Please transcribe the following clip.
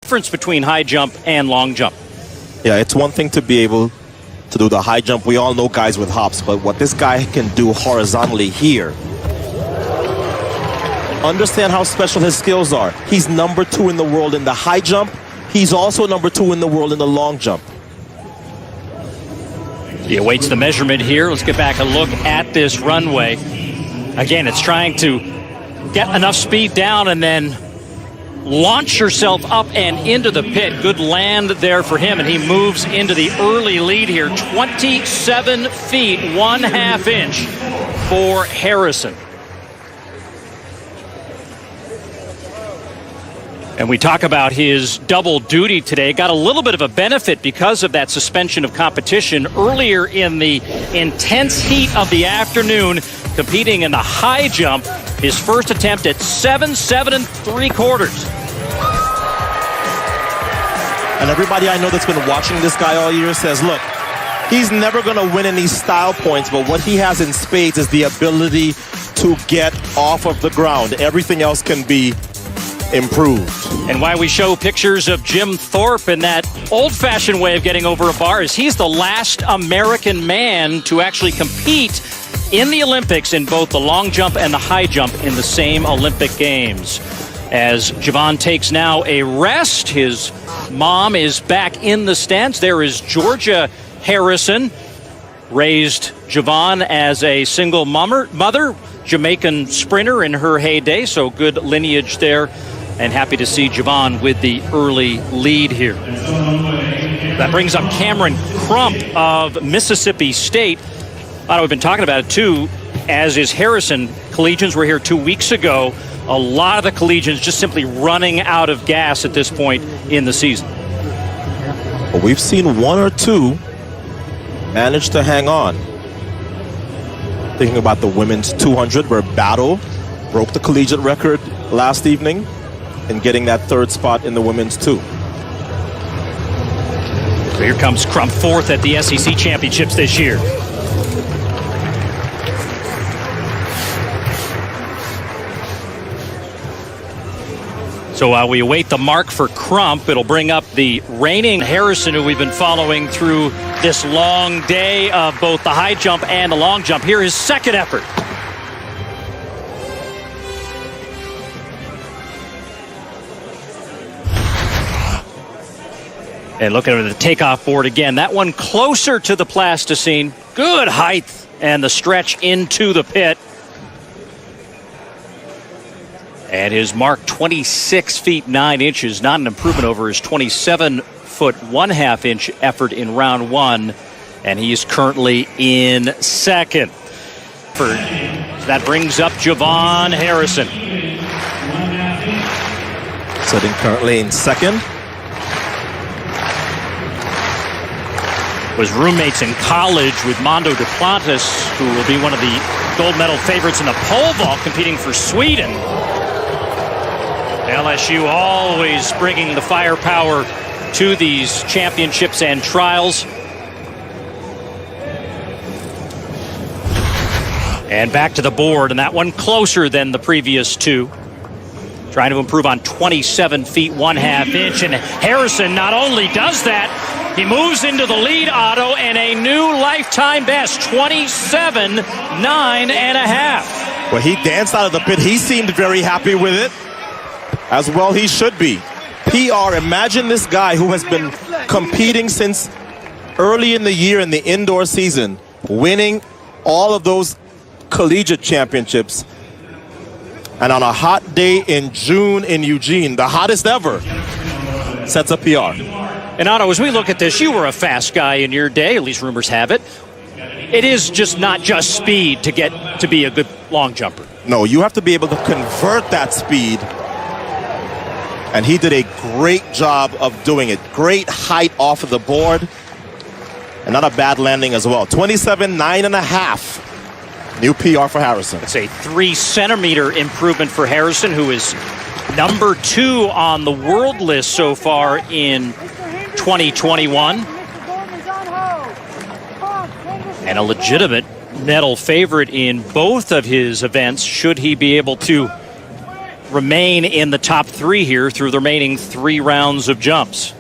difference between high jump and long jump. Yeah, it's one thing to be able to do the high jump. We all know guys with hops, but what this guy can do horizontally here. Understand how special his skills are. He's #2 in the world in the high jump. He's also #2 in the world in the long jump. He awaits the measurement here. Let's get back a look at this runway. Again, it's trying to get enough speed down and then launch yourself up and into the pit. Good land there for him, and he moves into the early lead here. 27 feet, 1/2 inch for Harrison. And we talk about his double duty today. Got a little bit of a benefit because of that suspension of competition earlier in the intense heat of the afternoon, competing in the high jump. His first attempt at 7 3/4. And everybody I know that's been watching this guy all year says, look, he's never going to win any style points, but what he has in spades is the ability to get off of the ground. Everything else can be improved. And why we show pictures of Jim Thorpe and that old-fashioned way of getting over a bar is he's the last American man to actually compete in the Olympics in both the long jump and the high jump in the same Olympic Games. As JuVaughn takes now a rest, his mom is back in the stands. There is Georgia Harrison, raised JuVaughn as a single mother, Jamaican sprinter in her heyday, so good lineage there. And happy to see JuVaughn with the early lead here. That brings up Cameron Crump of Mississippi State. I know we've been talking about it too, as is Harrison. Collegians were here 2 weeks ago. A lot of the collegians just simply running out of gas at this point in the season. Well, we've seen one or two manage to hang on. Thinking about the women's 200, where Battle broke the collegiate record last evening and getting that third spot in the women's 2. So here comes Crump, fourth at the SEC championships this year. So while we await the mark for Crump, it'll bring up the reigning Harrison, who we've been following through this long day of both the high jump and the long jump. Here, his second effort. And looking at the takeoff board again, that one closer to the plasticine. Good height and the stretch into the pit. And his mark, 26 feet 9 inches, not an improvement over his 27 foot 1/2 inch effort in round one. And he is currently in second. That brings up JuVaughn Harrison. Sitting currently in second. Was roommates in college with Mondo Duplantis, who will be one of the gold medal favorites in the pole vault, competing for Sweden. LSU always bringing the firepower to these championships and trials. And back to the board, and that one closer than the previous two. Trying to improve on 27 feet 1/2 inch, and Harrison not only does that, he moves into the lead, Otto, and a new lifetime best, 27.9 Well, he danced out of the pit. He seemed very happy with it. As well he should be. PR, imagine this guy who has been competing since early in the year in the indoor season, winning all of those collegiate championships. And on a hot day in June in Eugene, the hottest ever, sets a PR. And Otto, as we look at this, you were a fast guy in your day, at least rumors have it. It is just not just speed to get to be a good long jumper. No, you have to be able to convert that speed. And he did a great job of doing it. Great height off of the board. And not a bad landing as well. 27.9.5. New PR for Harrison. It's a 3 centimeter improvement for Harrison, who is number 2 on the world list so far in 2021. And a legitimate medal favorite in both of his events, should he be able to remain in the top 3 here through the remaining 3 rounds of jumps.